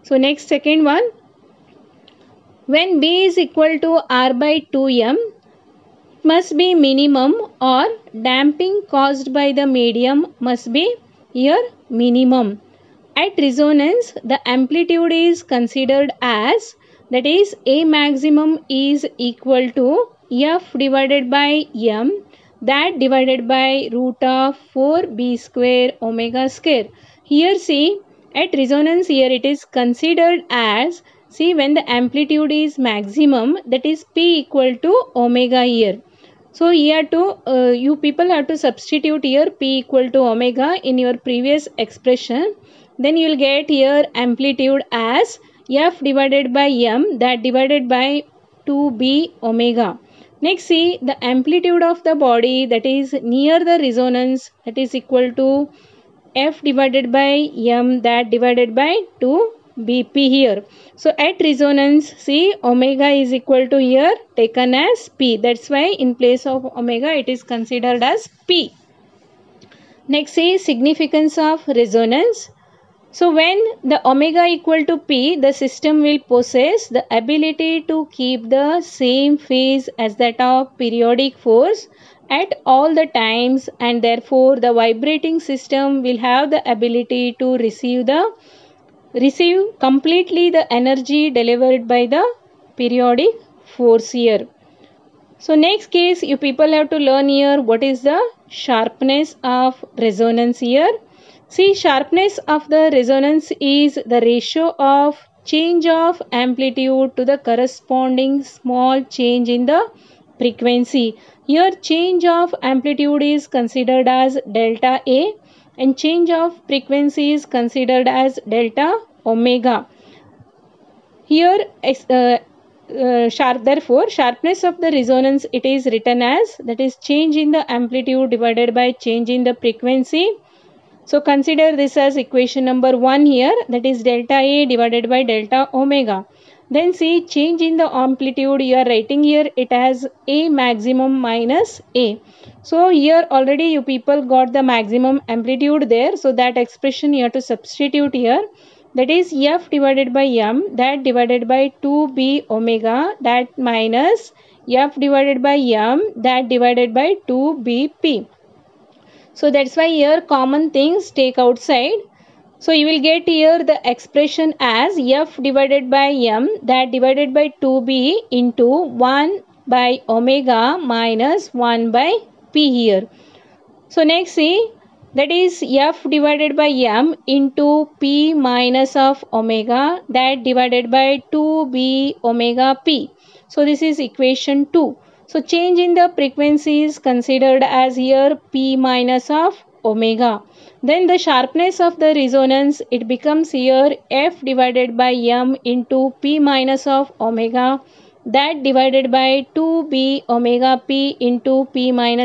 So next second one, when B is equal to R by 2m, must be minimum or damping caused by the medium must be here minimum. At resonance, the amplitude is considered as, that is, A maximum is equal to F divided by M, that divided by root of 4B square omega square. Here see, at resonance here it is considered as, see, when the amplitude is maximum, that is P equal to omega here. So here you people have to substitute here P equal to omega in your previous expression. Then you will get here amplitude as F divided by M, that divided by 2B omega. Next see, the amplitude of the body that is near the resonance, that is equal to F divided by M, that divided by 2BP here. So at resonance, see, omega is equal to here taken as P. That's why in place of omega it is considered as P. Next is significance of resonance. So when the omega equal to P, the system will possess the ability to keep the same phase as that of periodic force at all the times, and therefore the vibrating system will have the ability to receive completely the energy delivered by the periodic force here. So next case, you people have to learn here what is the sharpness of resonance here. See, sharpness of the resonance is the ratio of change of amplitude to the corresponding small change in the frequency. Here change of amplitude is considered as delta A and change of frequency is considered as delta omega. Here therefore sharpness of the resonance it is written as, that is, change in the amplitude divided by change in the frequency. So consider this as equation number 1 here, that is delta A divided by delta omega. Then see, change in the amplitude, you are writing here it as A maximum minus A. So here already you people got the maximum amplitude there, so that expression you have to substitute here, that is F divided by M, that divided by 2B omega, that minus F divided by M, that divided by 2BP. So that's why here common things take outside. So you will get here the expression as F divided by M, that divided by 2B into 1 by omega minus 1 by P here. So next see, that is F divided by M into P minus of omega, that divided by 2B omega P. So this is equation 2. So change in the frequency is considered as here P minus of omega. Then the sharpness of the resonance, it becomes here F divided by M into P minus of omega, that divided by 2B omega P into P minus